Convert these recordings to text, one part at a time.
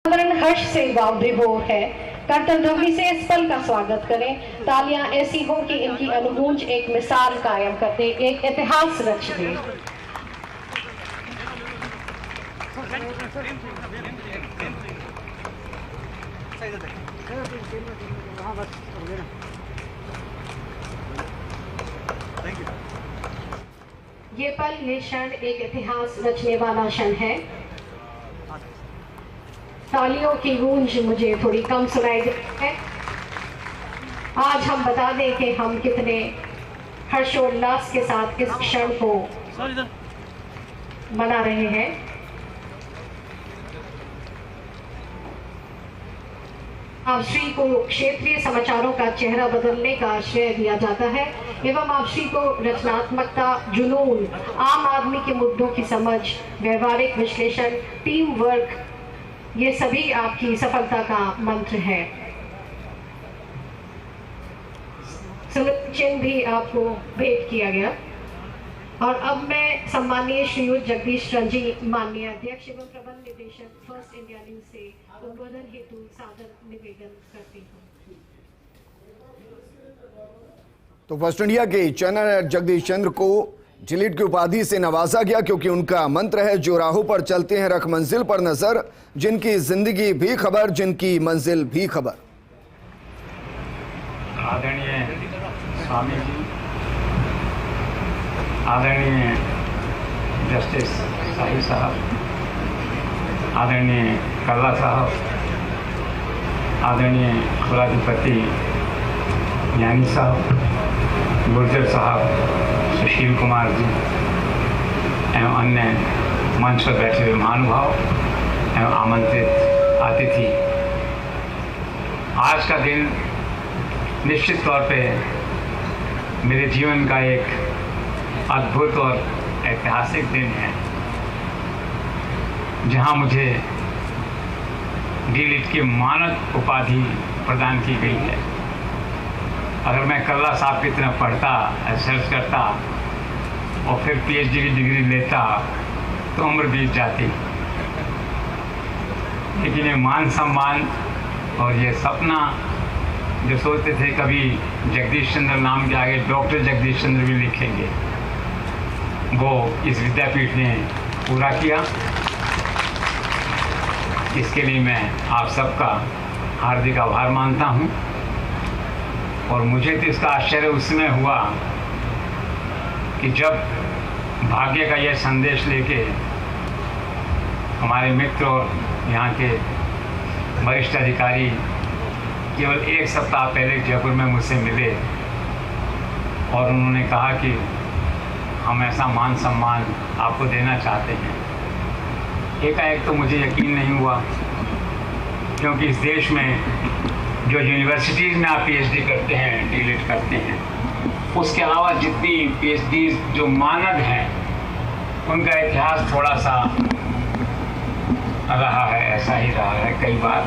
वातावरण हर्ष से विभोर है। करतल ध्वनि से इस पल का स्वागत करें। तालियां ऐसी हो कि इनकी अनुगूंज एक मिसाल कायम कर दे, एक इतिहास रच दे। ये पल, ये क्षण एक इतिहास रचने वाला क्षण है। तालियों की गूंज मुझे थोड़ी कम सुनाई देती है। आज हम बता दें कि हम कितने हर्षोल्लास के साथ इस क्षण को मना रहे हैं। आप श्री को क्षेत्रीय समाचारों का चेहरा बदलने का श्रेय दिया जाता है एवं आप श्री को रचनात्मकता, जुनून, आम आदमी के मुद्दों की समझ, व्यवहारिक विश्लेषण, टीम वर्क, ये सभी आपकी सफलता का मंत्र है। चिन्ह भी आपको भेंट किया गया। और अब मैं सम्माननीय श्रीयुत जगदीश रंजी, माननीय अध्यक्ष एवं प्रबंध निदेशक फर्स्ट इंडिया न्यूज से उद्बोधन हेतु सादर निवेदन करती हूँ। तो फर्स्ट इंडिया के चैनल जगदीश चंद्र को जिलीट की उपाधि से नवाजा गया क्योंकि उनका मंत्र है, जो राहों पर चलते हैं रख मंजिल पर नजर, जिनकी जिंदगी भी खबर, जिनकी मंजिल भी खबर। आदरणीय स्वामी जी, आदरणीय जस्टिस शाही साहब, आदरणीय कल्ला साहब, आदरणीय कुलाधिपति यानी साहब, गुर्जर साहब, सुशील कुमार जी एवं अन्य मंच पर बैठे हुए महानुभाव एवं आमंत्रित अतिथि, आज का दिन निश्चित तौर पे मेरे जीवन का एक अद्भुत और ऐतिहासिक दिन है, जहां मुझे डी.लिट की मानद उपाधि प्रदान की गई है। अगर मैं कल्ला साहब की तरह पढ़ता, रिसर्च करता और फिर पीएचडी की डिग्री लेता तो उम्र बीत जाती, लेकिन ये मान सम्मान और ये सपना जो सोचते थे कभी जगदीश चंद्र नाम के आगे डॉक्टर जगदीश चंद्र भी लिखेंगे, वो इस विद्यापीठ ने पूरा किया। इसके लिए मैं आप सबका हार्दिक आभार मानता हूँ। और मुझे तो इसका आश्चर्य उस समय हुआ कि जब भाग्य का यह संदेश लेके हमारे मित्र और यहाँ के वरिष्ठ अधिकारी केवल एक सप्ताह पहले जयपुर में मुझसे मिले और उन्होंने कहा कि हम ऐसा मान सम्मान आपको देना चाहते हैं। एकाएक तो मुझे यकीन नहीं हुआ, क्योंकि इस देश में जो यूनिवर्सिटीज़ में आप पीएचडी करते हैं, डी.लिट करते हैं, उसके अलावा जितनी पीएचडी जो मानद हैं, उनका इतिहास थोड़ा सा रहा है, ऐसा ही रहा है। कई बार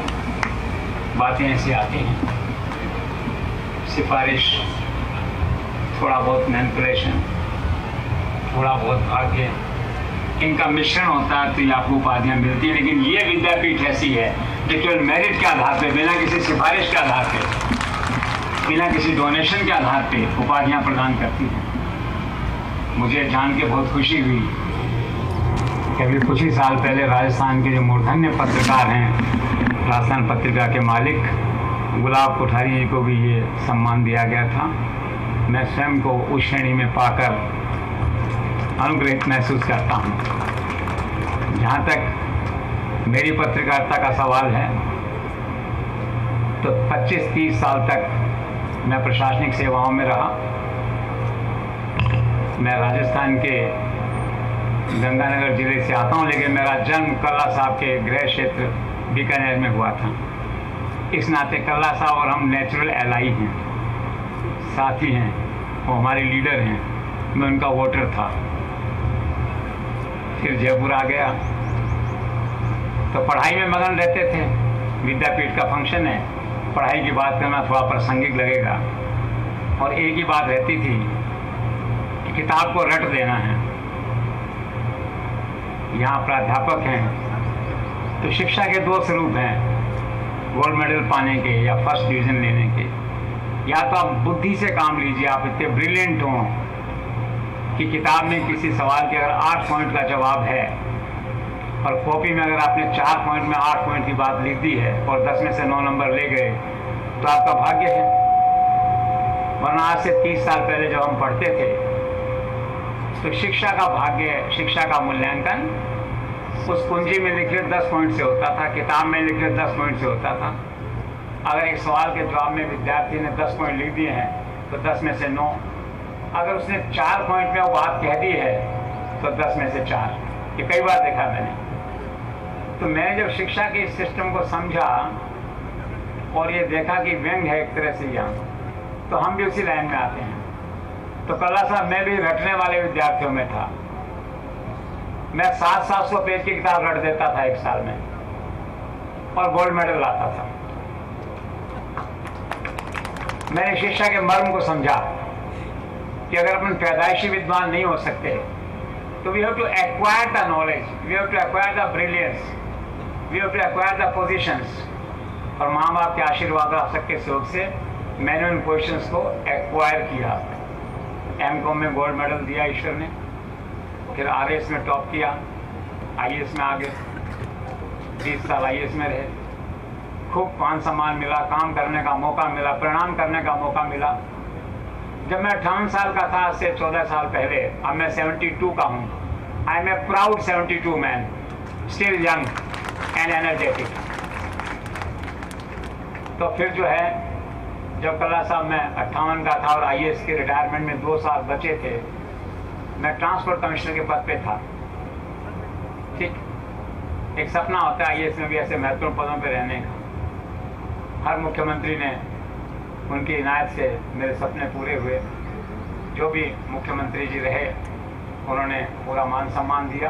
बातें ऐसी आती हैं, सिफारिश, थोड़ा बहुत मैनिपुलेशन, थोड़ा बहुत भाग्य, इनका मिश्रण होता है तो ये आपको उपाधियाँ मिलती हैं। लेकिन ये विद्यापीठ ऐसी है जो केवल मेरिट के आधार पे, बिना किसी सिफारिश के आधार पे, बिना किसी डोनेशन के आधार पे उपाधियाँ प्रदान करती है। मुझे जान के बहुत खुशी हुई कि अभी कुछ ही साल पहले राजस्थान के जो मूर्धन्य पत्रकार हैं, राजस्थान पत्रिका के मालिक गुलाब कोठारी जी को भी ये सम्मान दिया गया था। मैं स्वयं को उस श्रेणी में पाकर अनुग्रहित महसूस करता हूँ। जहाँ तक मेरी पत्रकारिता का सवाल है तो 25-30 साल तक मैं प्रशासनिक सेवाओं में रहा। मैं राजस्थान के गंगानगर जिले से आता हूँ, लेकिन मेरा जन्म कल्ला साहब के गृह क्षेत्र बीकानेर में हुआ था। इस नाते कल्ला साहब और हम नेचुरल एलाई हैं, साथी हैं, वो हमारे लीडर हैं। मैं उनका वोटर था। फिर जयपुर आ गया तो पढ़ाई में मगन रहते थे। विद्यापीठ का फंक्शन है, पढ़ाई की बात करना थोड़ा प्रासंगिक लगेगा, और एक ही बात रहती थी कि किताब को रट देना है। यहाँ प्राध्यापक हैं तो शिक्षा के दो स्वरूप हैं गोल्ड मेडल पाने के या फर्स्ट डिवीज़न लेने के। या तो आप बुद्धि से काम लीजिए, आप इतने ब्रिलियंट हों कि किताब में किसी सवाल के अगर 8 पॉइंट का जवाब है और कॉपी में अगर आपने 4 पॉइंट में 8 पॉइंट की बात लिख दी है और 10 में से 9 नंबर ले गए तो आपका भाग्य है। वरना आज से 30 साल पहले जब हम पढ़ते थे तो शिक्षा का भाग्य, शिक्षा का मूल्यांकन उस कुंजी में लिखे 10 पॉइंट से होता था, किताब में लिखे 10 पॉइंट से होता था। अगर एक सवाल के जवाब में विद्यार्थी ने 10 पॉइंट लिख दिए हैं तो 10 में से 9। अगर उसने 4 पॉइंट में वो बात कह दी है तो 10 में से 4। ये कई बार देखा मैंने। तो मैंने जब शिक्षा के इस सिस्टम को समझा और ये देखा कि व्यंग है एक तरह से यहाँ, तो हम भी उसी लाइन में आते हैं। तो कल्ला साहब मैं भी रटने वाले विद्यार्थियों में था। मैं 700 पेज की किताब रट देता था एक साल में और गोल्ड मेडल लाता था। मैंने शिक्षा के मर्म को समझा कि अगर अपन पैदाइशी विद्वान नहीं हो सकते तो we have to acquire the knowledge, we have to acquire the brilliance, we have to acquire the positions. और माँ बाप के आशीर्वाद आप सबके सहयोग से मैंने उन पोजीशंस को एक्वायर किया। एमकॉम में गोल्ड मेडल दिया ईश्वर ने, फिर आरएस में टॉप किया, आईएएस में आ गए, 20 साल आईएएस में रहे। खूब मान सम्मान मिला, काम करने का मौका मिला, प्रणाम करने का मौका मिला। जब मैं 58 साल का था, आज से 14 साल पहले, अब मैं 72 का हूँ। I am a proud 72 man, still young and energetic. तो फिर जो है, जब कल्ला साहब मैं 58 का था और आईएएस के रिटायरमेंट में 2 साल बचे थे, मैं ट्रांसपोर्ट कमिश्नर के पद पे था। ठीक, एक सपना होता है आईएएस में भी ऐसे महत्वपूर्ण पदों पे रहने का। हर मुख्यमंत्री ने उनकी इनायत से मेरे सपने पूरे हुए। जो भी मुख्यमंत्री जी रहे उन्होंने पूरा मान सम्मान दिया।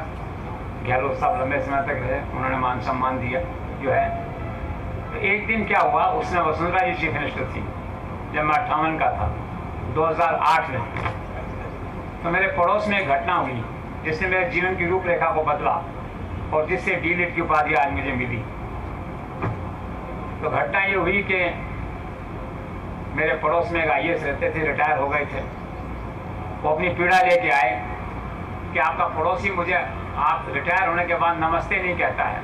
गहलोत साहब लंबे समय तक रहे, उन्होंने मान सम्मान दिया जो है। तो एक दिन क्या हुआ, उसमें वसुंधरा जी चीफ मिनिस्टर थी जब मैं 58 का था, 2008 में। तो मेरे पड़ोस में एक घटना हुई जिसने मेरे जीवन की रूपरेखा को बदला और जिससे डी.लिट की उपाधि आज मुझे मिली। तो घटना ये हुई कि मेरे पड़ोस में एक आईएएस रहते थे, रिटायर हो गए थे। वो अपनी पीड़ा लेके आए कि आपका पड़ोसी मुझे आप रिटायर होने के बाद नमस्ते नहीं कहता है।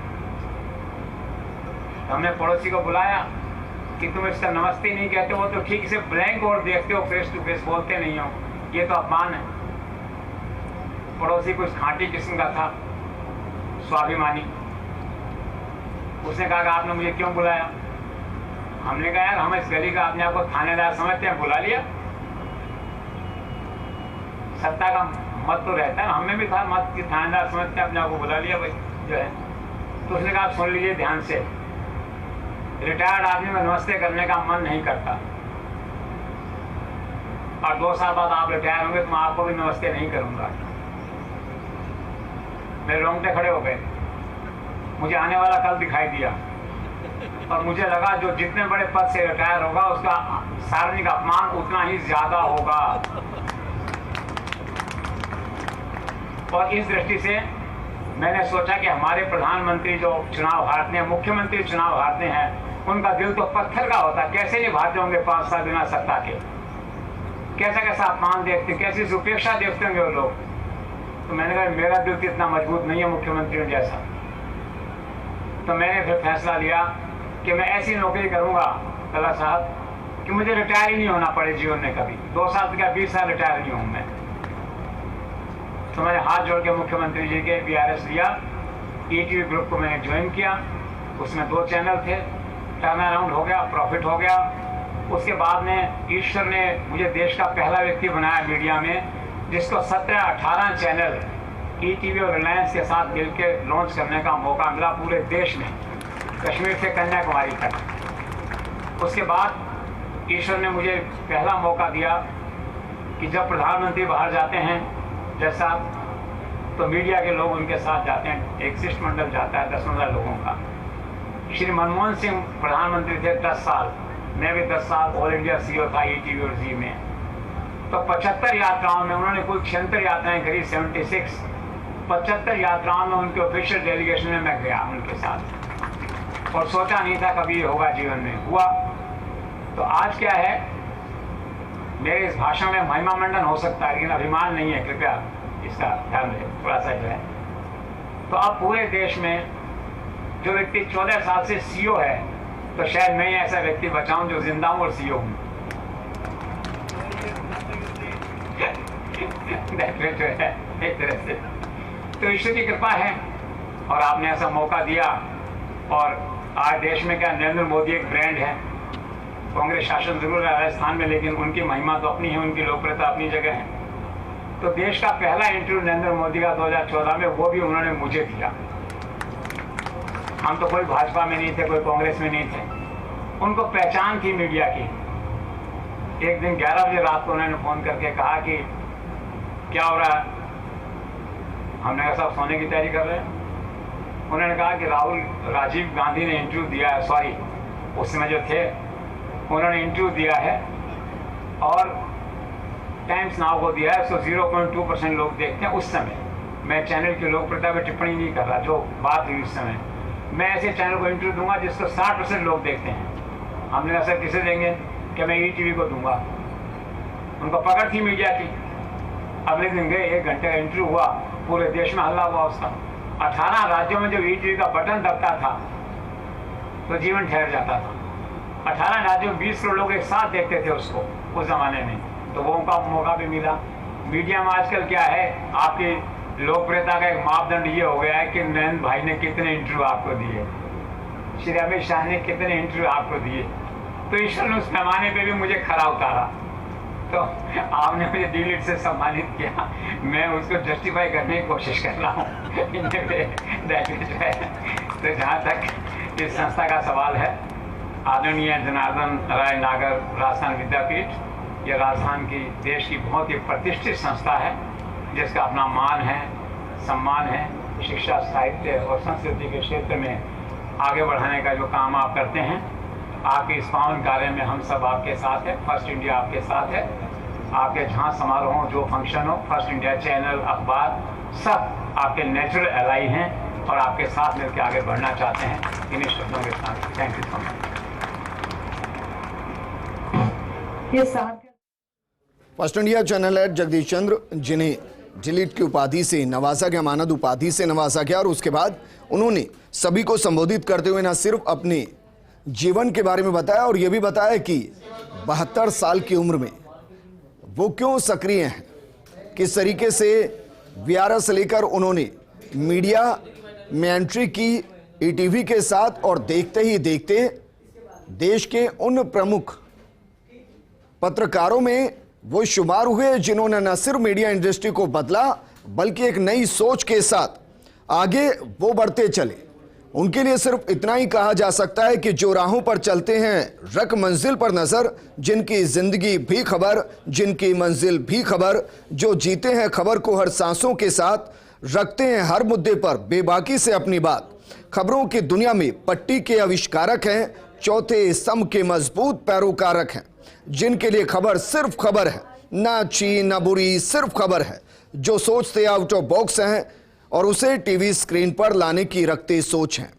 तो हमने पड़ोसी को बुलाया कि तुम इसका नमस्ते नहीं कहते हो तो ठीक से ब्लैंक और देखते हो, फेस टू फेस बोलते नहीं हो, ये तो अपमान है। पड़ोसी कुछ खांटी किस्म का था, स्वाभिमानी। उसने कहा कि आपने मुझे क्यों बुलाया? हमने कहा यार हम इस गली का अपने आप को थानेदार समझते हैं, बुला लिया। सत्ता का मत तो रहता है, हमें भी था मत कि थानेदार समझते हैं, अपने आप को बुला लिया भाई जो है। तो उसने कहा सुन लीजिए ध्यान से, रिटायर्ड आदमी में नमस्ते करने का मन नहीं करता और 2 साल बाद आप रिटायर होंगे तो मैं आपको भी नमस्ते नहीं करूंगा। मेरे रोंगटे खड़े हो गए। मुझे आने वाला कल दिखाई दिया और मुझे लगा जो जितने बड़े पद से रिटायर होगा उसका सार्वजनिक अपमान उतना ही ज्यादा होगा। और इस दृष्टि से मैंने सोचा कि हमारे प्रधानमंत्री जो चुनाव हारते हैं, मुख्यमंत्री चुनाव हारते हैं, उनका दिल तो पत्थर का होता है। कैसे निभाते होंगे 5 साल बिना सत्ता के, कैसा कैसा अपमान देखते, कैसी उपेक्षा देखते होंगे वो लोग। तो मैंने कहा मेरा दिल तो इतना मजबूत नहीं है मुख्यमंत्रियों जैसा। तो मैंने फिर फैसला लिया कि मैं ऐसी नौकरी करूंगा कल्ला साहब कि मुझे रिटायर ही नहीं होना पड़े जीवन में कभी। 2 साल क्या 20 साल रिटायर नहीं हूं मैं। तो मैंने हाथ जोड़ के मुख्यमंत्री जी के बीआरएस लिया, ईटीवी ग्रुप को मैंने ज्वाइन किया। उसमें 2 चैनल थे, टर्न अराउंड हो गया, प्रॉफिट हो गया। उसके बाद में ईश्वर ने मुझे देश का पहला व्यक्ति बनाया मीडिया में जिसको 17-18 चैनल ईटीवी और रिलायंस के साथ मिलकर लॉन्च करने का मौका मिला पूरे देश में, कश्मीर से कन्याकुमारी तक। उसके बाद ईश्वर ने मुझे पहला मौका दिया कि जब प्रधानमंत्री बाहर जाते हैं जैसा, तो मीडिया के लोग उनके साथ जाते हैं। एक शिष्टमंडल जाता है 10-15 लोगों का। श्री मनमोहन सिंह प्रधानमंत्री थे 10 साल, मैं भी 10 साल ऑल इंडिया सीईओ था ईटीवी और जी में। तो 75 यात्राओं में उन्होंने कुल 76 यात्राएं करी, 76। 75 यात्राओं में उनके ऑफिशियल डेलीगेशन में मैं गया उनके साथ। और सोचा नहीं था कभी ये होगा जीवन में, हुआ। तो आज क्या है, मेरे इस भाषण में महिमा मंडन हो सकता है लेकिन अभिमान नहीं है, कृपया इसका ध्यान दें थोड़ा सा जो है। तो अब पूरे देश में जो व्यक्ति 14 साल से सीईओ है, तो शायद मैं ऐसा व्यक्ति बचाऊं जो जिंदा हूं और सीईओ हूं। जो है एक तरह से तो ईश्वर की कृपा है और आपने ऐसा मौका दिया। और आज देश में क्या, नरेंद्र मोदी एक ब्रांड है। कांग्रेस शासन जरूर है राजस्थान में, लेकिन उनकी महिमा तो अपनी है, उनकी लोकप्रियता अपनी जगह है। तो देश का पहला इंटरव्यू नरेंद्र मोदी का 2014 में, वो भी उन्होंने मुझे दिया। हम तो कोई भाजपा में नहीं थे, कोई कांग्रेस में नहीं थे। उनको पहचान थी मीडिया की। एक दिन 11 बजे रात को उन्होंने फोन करके कहा कि क्या हो रहा है। हमने कहा साहब सोने की तैयारी कर रहे हैं। उन्होंने कहा कि राजीव गांधी ने इंटरव्यू दिया है, सॉरी उस समय जो थे उन्होंने इंटरव्यू दिया है और टाइम्स नाउ को दिया है, उसको 0.2% लोग देखते हैं उस समय। मैं चैनल की लोकप्रियता पर टिप्पणी नहीं कर रहा, जो बात हुई उस समय। मैं ऐसे चैनल को इंटरव्यू दूंगा जिसको 60% लोग देखते हैं। हमने कहा सर किसे देंगे, कि मैं ईटीवी को दूंगा। उनको पकड़ थी मीडिया की। अगले दिन गए, 1 घंटे का इंटरव्यू हुआ, पूरे देश में हल्ला हुआ उसका। 18 राज्यों में जब ईटीवी का बटन दबता था तो जीवन ठहर जाता था। 18 राज्यों में 20 करोड़ लोग एक साथ देखते थे उसको उस जमाने में, तो वो उनका मौका भी मिला। मीडिया में आजकल क्या है, आपकी लोकप्रियता का एक मापदंड ये हो गया है कि नरेंद्र भाई ने कितने इंटरव्यू आपको दिए, श्री अमित शाह ने कितने इंटरव्यू आपको दिए। तो ईश्वर ने उस पैमाने पे भी मुझे खरा उतारा। तो आपने मुझे दिल से सम्मानित किया, मैं उसको जस्टिफाई करने की कोशिश कर रहा हूँ। तो जहाँ तक इस संस्था का सवाल है, आदरणीय जनार्दन राय नागर राजस्थान विद्यापीठ, यह राजस्थान की देश की बहुत ही प्रतिष्ठित संस्था है जिसका अपना मान है, सम्मान है। शिक्षा, साहित्य और संस्कृति के क्षेत्र में आगे बढ़ाने का जो काम आप करते हैं, आपके इस पावन कार्य में हम सब आपके साथ हैं। फर्स्ट इंडिया आपके साथ है। आपके जहाँ समारोह हो, जो फंक्शन हो, फर्स्ट इंडिया चैनल, अखबार, सब आपके नेचुरल एलाई हैं और आपके साथ मिलकर आगे बढ़ना चाहते हैं। इन्हीं शब्दों के साथ thank you so much. First India channel head Jagdish Chandra, जिन्हें जिलीट की उपाधि से नवाजा गया, मानद उपाधि से नवाजा गया, और उसके बाद उन्होंने सभी को संबोधित करते हुए न सिर्फ अपने जीवन के बारे में बताया और यह भी बताया कि 72 साल की उम्र में वो क्यों सक्रिय हैं, किस तरीके से वीआरएस से लेकर उन्होंने मीडिया में एंट्री की ईटीवी के साथ, और देखते ही देखते देश के उन प्रमुख पत्रकारों में वो शुमार हुए जिन्होंने न सिर्फ मीडिया इंडस्ट्री को बदला बल्कि एक नई सोच के साथ आगे वो बढ़ते चले। उनके लिए सिर्फ इतना ही कहा जा सकता है कि जो राहों पर चलते हैं रख मंजिल पर नजर, जिनकी जिंदगी भी खबर, जिनकी मंजिल भी खबर, जो जीते हैं खबर को हर सांसों के साथ, रखते हैं हर मुद्दे पर बेबाकी से अपनी बात, खबरों की दुनिया में पट्टी के आविष्कारक हैं, चौथे स्तंभ के मजबूत पैरोकारक हैं, जिनके लिए खबर सिर्फ खबर है, ना अच्छी ना बुरी, सिर्फ खबर है, जो सोचते आउट ऑफ बॉक्स हैं और उसे टीवी स्क्रीन पर लाने की रखते सोच हैं।